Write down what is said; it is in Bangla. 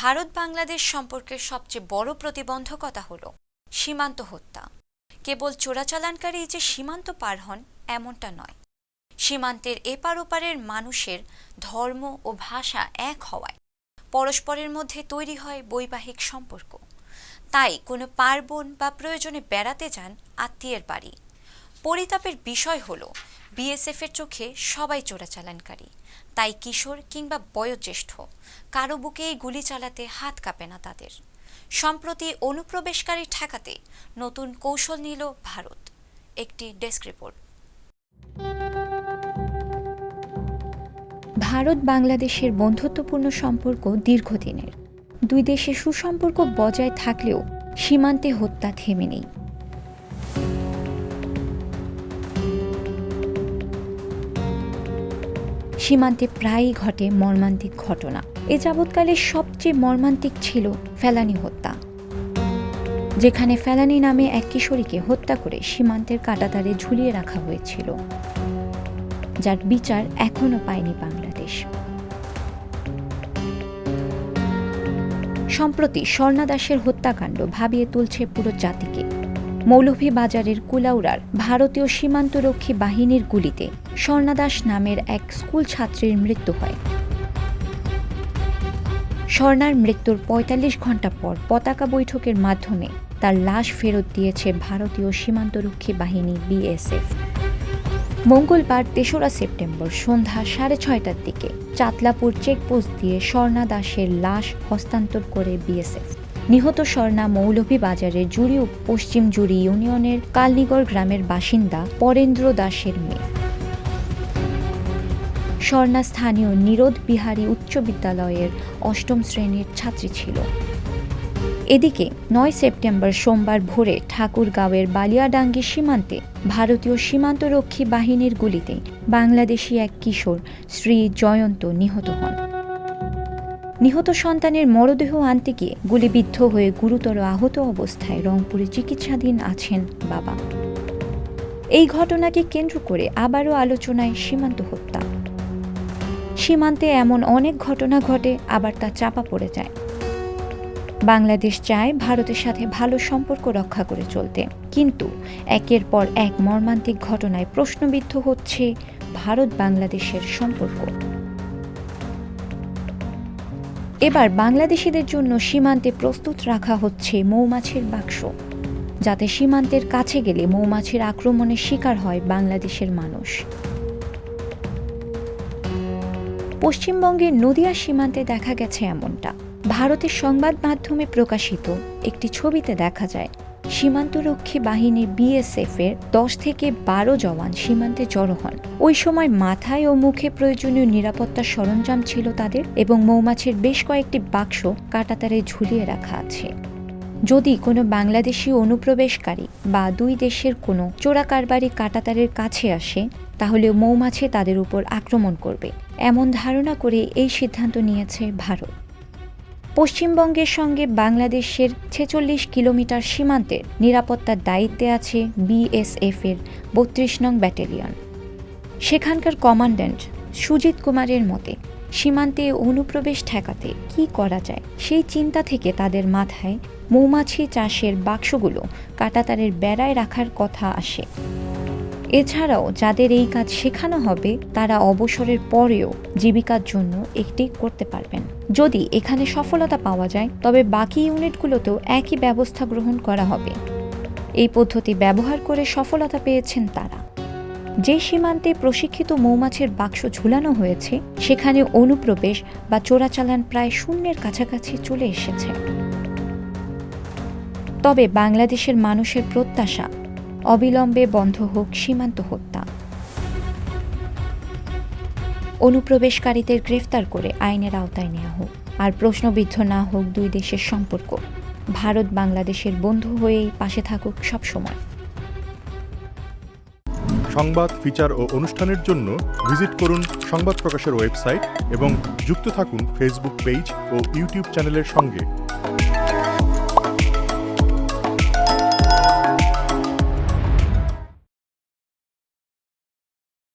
ভারত বাংলাদেশ সম্পর্কের সবচেয়ে বড় প্রতিবন্ধকতা হল সীমান্ত হত্যা। কেবল চোরাচালানকারী যে সীমান্ত পার হন এমনটা নয়, সীমান্তের এপার ওপারের মানুষের ধর্ম ও ভাষা এক হওয়ায় পরস্পরের মধ্যে তৈরি হয় বৈবাহিক সম্পর্ক। তাই কোনো পার্বণ বা প্রয়োজনে বেড়াতে যান আত্মীয়ের বাড়ি। পরিতাপের বিষয় হল বিএসএফের চোখে সবাই চোরাচালানকারী, তাই কিশোর কিংবা বয়োজ্যেষ্ঠ কারো বুকেই গুলি চালাতে হাত কাঁপে না তাদের। সম্প্রতি অনুপ্রবেশকারী ঠেকাতে নতুন কৌশল নিল ভারত। একটি ডেস্ক রিপোর্ট। ভারত বাংলাদেশের বন্ধুত্বপূর্ণ সম্পর্ক দীর্ঘদিনের। দুই দেশের সুসম্পর্ক বজায় থাকলেও সীমান্তে হত্যা থেমে নেই। সীমান্তে প্রায়ই ঘটে মর্মান্তিক ঘটনা। এ যাবৎকালে সবচেয়ে মর্মান্তিক ছিল ফেলানী হত্যা, যেখানে ফেলানী নামে এক কিশোরীকে হত্যা করে সীমান্তের কাঁটাতারে ঝুলিয়ে রাখা হয়েছিল, যার বিচার এখনো পায়নি বাংলাদেশ। সম্প্রতি স্বর্ণা দাসের হত্যাকাণ্ড ভাবিয়ে তুলছে পুরো জাতিকে। মৌলভীবাজারের কুলাউড়ার ভারতীয় সীমান্তরক্ষী বাহিনীর গুলিতে স্বর্ণা দাস নামের এক স্কুল ছাত্রীর মৃত্যু হয়। স্বর্ণার মৃত্যুর ৪৫ ঘণ্টা পর পতাকা বৈঠকের মাধ্যমে তার লাশ ফেরত দিয়েছে ভারতীয় সীমান্তরক্ষী বাহিনী বিএসএফ। মঙ্গলবার ৩রা সেপ্টেম্বর সন্ধ্যা ৬:৩০টার দিকে চাতলাপুর চেকপোস্ট দিয়ে স্বর্ণা দাসের লাশ হস্তান্তর করে বিএসএফ। নিহত স্বর্ণা মৌলভীবাজারের জুড়ি পশ্চিম জুড়ি ইউনিয়নের কালনিগড় গ্রামের বাসিন্দা পরেন্দ্র দাসের মেয়ে। স্বর্ণা স্থানীয় নিরোধ বিহারী উচ্চ বিদ্যালয়ের ৮ম শ্রেণীর ছাত্রী ছিল। এদিকে ৯ সেপ্টেম্বর সোমবার ভোরে ঠাকুরগাঁওয়ের বালিয়াডাঙ্গি সীমান্তে ভারতীয় সীমান্তরক্ষী বাহিনীর গুলিতে বাংলাদেশি এক কিশোর শ্রী জয়ন্ত নিহত হন। নিহত সন্তানের মরদেহ আনতে গিয়ে গুলিবিদ্ধ হয়ে গুরুতর আহত অবস্থায় রংপুরে চিকিৎসাধীন আছেন বাবা। এই ঘটনাকে কেন্দ্র করে আবারও আলোচনায় সীমান্ত হত্যা। সীমান্তে এমন অনেক ঘটনা ঘটে, আবার তা চাপা পড়ে যায়। বাংলাদেশ চায় ভারতের সাথে ভালো সম্পর্ক রক্ষা করে চলতে, কিন্তু একের পর এক মর্মান্তিক ঘটনায় প্রশ্নবিদ্ধ হচ্ছে ভারত বাংলাদেশের সম্পর্ক। এবার বাংলাদেশিদের জন্য সীমান্তে প্রস্তুত রাখা হচ্ছে মৌমাছির বাক্স, যাতে সীমান্তের কাছে গেলে মৌমাছির আক্রমণের শিকার হয় বাংলাদেশের মানুষ। পশ্চিমবঙ্গের নদিয়া সীমান্তে দেখা গেছে এমনটা। ভারতের সংবাদ মাধ্যমে প্রকাশিত একটি ছবিতে দেখা যায় সীমান্তরক্ষী বাহিনীর বিএসএফের ১০ থেকে ১২ জওয়ান সীমান্তে জড়ো হন। ওই সময় মাথায় ও মুখে প্রয়োজনীয় নিরাপত্তার সরঞ্জাম ছিল তাদের, এবং মৌমাছির বেশ কয়েকটি বাক্স কাঁটাতারে ঝুলিয়ে রাখা আছে। যদি কোনো বাংলাদেশি অনুপ্রবেশকারী বা দুই দেশের কোনো চোরাকারবারি কাঁটাতারের কাছে আসে, তাহলে মৌমাছি তাদের উপর আক্রমণ করবে, এমন ধারণা করে এই সিদ্ধান্ত নিয়েছে ভারত। পশ্চিমবঙ্গের সঙ্গে বাংলাদেশের ৪৬ কিলোমিটার সীমান্তের নিরাপত্তার দায়িত্বে আছে বিএসএফের ৩২ নং ব্যাটালিয়ন। সেখানকার কমান্ড্যান্ট সুজিত কুমারের মতে, সীমান্তে অনুপ্রবেশ ঠেকাতে কি করা যায় সেই চিন্তা থেকে তাদের মাথায় মৌমাছি চাষের বাক্সগুলো কাঁটাতারের বেড়ায় রাখার কথা আসে। এছাড়াও যাদের এই কাজ শেখানো হবে, তারা অবসরের পরেও জীবিকার জন্য একটি করতে পারবেন। যদি এখানে সফলতা পাওয়া যায়, তবে বাকি ইউনিটগুলোতেও একই ব্যবস্থা গ্রহণ করা হবে। এই পদ্ধতি ব্যবহার করে সফলতা পেয়েছেন তারা। যে সীমান্তে প্রশিক্ষিত মৌমাছির বাক্স ঝুলানো হয়েছে, সেখানে অনুপ্রবেশ বা চোরাচালান প্রায় শূন্যের কাছাকাছি চলে এসেছে। তবে বাংলাদেশের মানুষের প্রত্যাশা, অবিলম্বে বন্ধ হোক সীমান্ত হত্যা। অনুপ্রবেশকারীদের গ্রেফতার করে আইনের আওতায় নেওয়া হোক, আর প্রশ্নবিদ্ধ না হোক দুই দেশের সম্পর্ক। ভারত বাংলাদেশের বন্ধু হয়েই পাশে থাকুক সবসময়। সংবাদ, ফিচার ও অনুষ্ঠানের জন্য ভিজিট করুন সংবাদ প্রকাশের ওয়েবসাইট এবং যুক্ত থাকুন ফেসবুক পেজ ও ইউটিউব চ্যানেলের সঙ্গে।